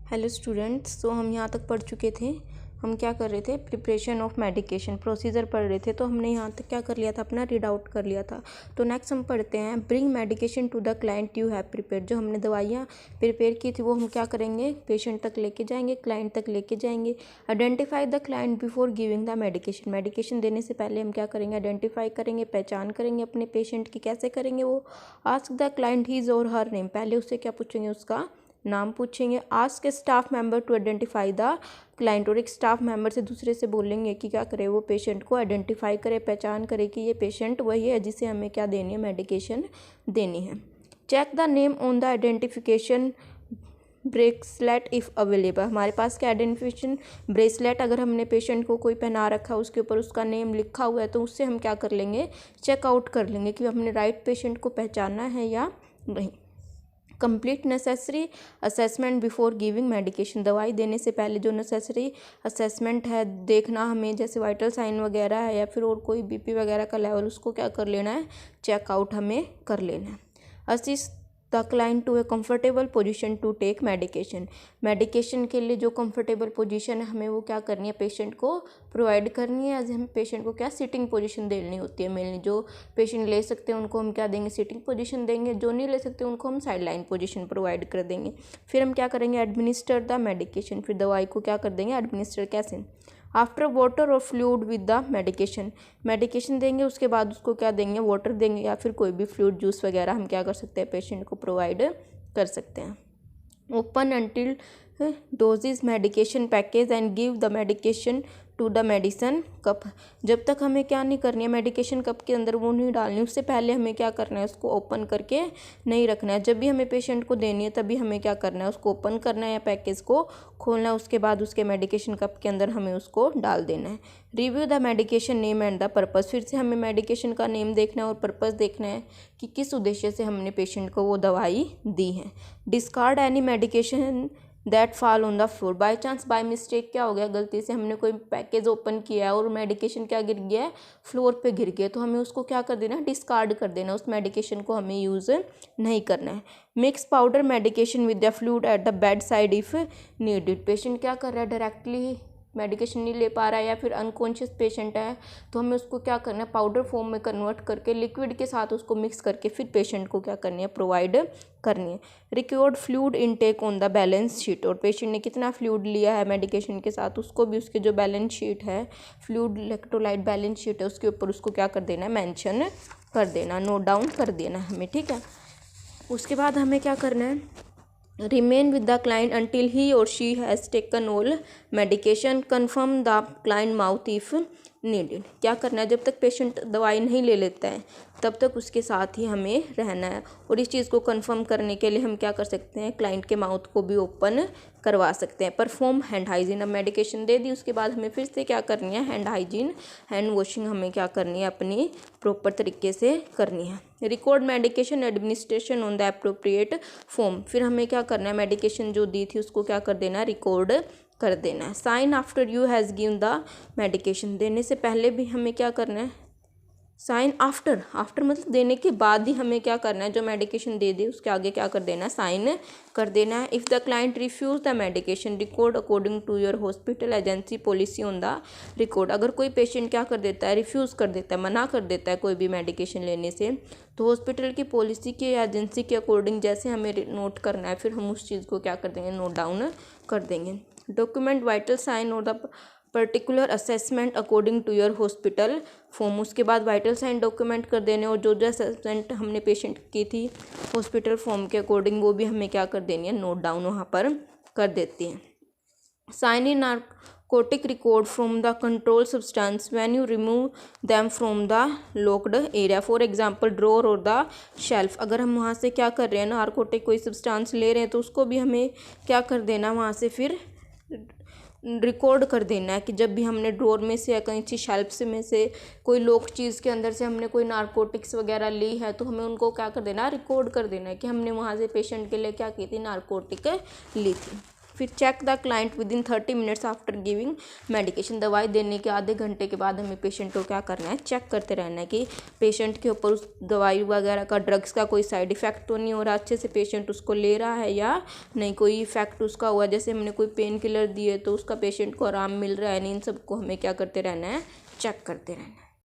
Hello students, तो हम यहाँ तक पढ़ चुके थे। हम क्या कर रहे थे, प्रिपरेशन ऑफ मेडिकेशन प्रोसीजर पढ़ रहे थे। तो हमने यहाँ तक क्या कर लिया था, अपना रीड आउट कर लिया था। तो नेक्स्ट हम पढ़ते हैं, bring medication to the client you have prepare. जो हमने दवाइयाँ प्रिपेयर की थी वो हम क्या करेंगे, पेशेंट तक लेके जाएंगे, क्लाइंट तक लेके जाएंगे। Identify the client before giving the medication. Medication देने से पहले हम क्या करेंगे, आइडेंटिफाई करेंगे, पहचान करेंगे अपने पेशेंट की। कैसे करेंगे वो, आस्क द क्लाइंट हिज और हर नेम। पहले उससे क्या पूछेंगे, उसका नाम पूछेंगे। Ask a staff member to identify the client. और एक स्टाफ मेंबर से दूसरे से बोलेंगे कि क्या करे, वो पेशेंट को आइडेंटिफाई करे, पहचान करे कि ये पेशेंट वही है जिसे हमें क्या देनी है, मेडिकेशन देनी है। Check the name on the identification bracelet if available. हमारे पास क्या आइडेंटिफिकेशन ब्रेसलेट, अगर हमने पेशेंट को कोई पहना रखा, उसके ऊपर उसका नेम लिखा हुआ है, तो उससे हम क्या कर लेंगे, चेकआउट कर लेंगे कि हमने राइट पेशेंट को पहचाना है या नहीं। Complete necessary assessment before giving medication. दवाई देने से पहले जो नेसेसरी असेसमेंट है देखना हमें, जैसे वाइटल साइन वगैरह है या फिर और कोई बीपी वगैरह का लेवल, उसको क्या कर लेना है, चेकआउट हमें कर लेना है। Assist the client to a comfortable position to take medication. Medication के लिए जो कंफर्टेबल पोजीशन है हमें वो क्या करनी है, पेशेंट को प्रोवाइड करनी है। आज हम पेशेंट को क्या सिटिंग पोजीशन देनी होती है मेनली। जो पेशेंट ले सकते हैं उनको हम क्या देंगे, सिटिंग पोजीशन देंगे। जो नहीं ले सकते उनको हम साइड लाइन पोजीशन प्रोवाइड कर देंगे। फिर हम क्या करेंगे, एडमिनिस्टर द मेडिकेशन। फिर दवाई को क्या कर देंगे, एडमिनिस्टर कैसे, आफ्टर वाटर और fluid with the medication. Medication देंगे उसके बाद उसको क्या देंगे, वाटर देंगे या फिर कोई भी फ्लूइड जूस वगैरह हम क्या कर सकते हैं, पेशेंट को प्रोवाइड कर सकते हैं। Open until doses medication package and give the medication to the medicine cup. जब तक हमें क्या नहीं करनी है, मेडिकेशन कप के अंदर वो नहीं डालनी, उससे पहले हमें क्या करना है, उसको ओपन करके नहीं रखना है। जब भी हमें पेशेंट को देनी है तभी हमें क्या करना है, उसको ओपन करना है या पैकेज को खोलना है। उसके बाद उसके मेडिकेशन कप के अंदर हमें उसको डाल देना है। Review the medication name and the purpose. फिर से हमें मेडिकेशन का नेम देखना है और पर्पज़ देखना है कि किस उद्देश्य से हमने पेशेंट को वो दवाई दी है। Discard any medication that fall on the floor. By chance by mistake क्या हो गया, गलती से हमने कोई पैकेज ओपन किया है और मेडिकेशन क्या गिर गया है, फ्लोर पे गिर गया, तो हमें उसको क्या कर देना है, डिस्कार्ड कर देना। उस मेडिकेशन को हमें यूज़ नहीं करना है। Mix powder medication with the fluid at the bed side if needed. Patient क्या कर रहा है, डायरेक्टली मेडिकेशन नहीं ले पा रहा है या फिर अनकॉन्शियस पेशेंट है, तो हमें उसको क्या करना है, पाउडर फॉर्म में कन्वर्ट करके लिक्विड के साथ उसको मिक्स करके फिर पेशेंट को क्या करनी है, प्रोवाइड करनी है। Record fluid intake on the balance sheet. और पेशेंट ने कितना फ्लूइड लिया है मेडिकेशन के साथ, उसको भी उसके जो बैलेंस शीट है, फ्लूइड इलेक्ट्रोलाइट बैलेंस शीट है, उसके ऊपर उसको क्या कर देना है, मेंशन कर देना, नोट डाउन कर देना हमें, ठीक है। उसके बाद हमें क्या करना है, remain with the client until he or she has taken all medication, confirm the client mouth if needed। क्या करना है, जब तक पेशेंट दवाई नहीं ले लेता है तब तक उसके साथ ही हमें रहना है। और इस चीज़ को कंफर्म करने के लिए हम क्या कर सकते हैं, क्लाइंट के माउथ को भी ओपन करवा सकते हैं। Perform hand hygiene. अब मेडिकेशन दे दी, उसके बाद हमें फिर से क्या करनी है, हैंड हाइजीन, हैंड वॉशिंग हमें क्या करनी है, अपनी प्रॉपर तरीके से करनी है। Record medication administration on the appropriate form. फिर हमें क्या करना है, मेडिकेशन जो दी थी उसको क्या कर देना है, रिकॉर्ड कर देना है। Sign after you has given the medication. देने से पहले भी हमें क्या करना है, साइन आफ्टर, आफ्टर मतलब देने के बाद ही हमें क्या करना है, जो मेडिकेशन दे दी उसके आगे क्या कर देना है, साइन कर देना है। If the client refuse the medication, record according to your hospital agency policy on the record. अगर कोई पेशेंट क्या कर देता है, रिफ्यूज़ कर देता है, मना कर देता है कोई भी मेडिकेशन लेने से, तो हॉस्पिटल की पॉलिसी के या एजेंसी के अकॉर्डिंग जैसे हमें नोट करना है, फिर हम उस चीज़ को क्या कर देंगे, नोट डाउन कर देंगे। Document vital sign or the particular assessment according to your hospital form. उसके बाद वाइटल साइन डॉक्यूमेंट कर देने, और जो जो असेसमेंट हमने पेशेंट की थी हॉस्पिटल फॉर्म के अकॉर्डिंग वो भी हमें क्या कर देनी है, नोट डाउन वहाँ पर कर देती हैं। Sign in narcotic record from the control substance when you remove them from the locked area, for example drawer or the shelf. अगर हम वहाँ से क्या कर रहे हैं, नार्कोटिक कोई सब्सटेंस ले रहे हैं, तो उसको भी हमें क्या कर देना, वहाँ से फिर रिकॉर्ड कर देना है कि जब भी हमने ड्रॉर में से या कहीं सी शेल्फ्स में से कोई लॉक चीज़ के अंदर से हमने कोई नारकोटिक्स वगैरह ली है, तो हमें उनको क्या कर देना, रिकॉर्ड कर देना है कि हमने वहाँ से पेशेंट के लिए क्या की थी, नारकोटिक ली थी। फिर check the client within 30 minutes after giving medication. दवाई देने के आधे घंटे के बाद हमें पेशेंट को क्या करना है, चेक करते रहना है कि पेशेंट के ऊपर उस दवाई वगैरह का, ड्रग्स का कोई साइड इफ़ेक्ट तो नहीं हो रहा, अच्छे से पेशेंट उसको ले रहा है या नहीं, कोई इफेक्ट उसका हुआ, जैसे हमने कोई पेन किलर दिए तो उसका पेशेंट को आराम मिल रहा है नहीं, इन सबको हमें क्या करते रहना है, चेक करते रहना है।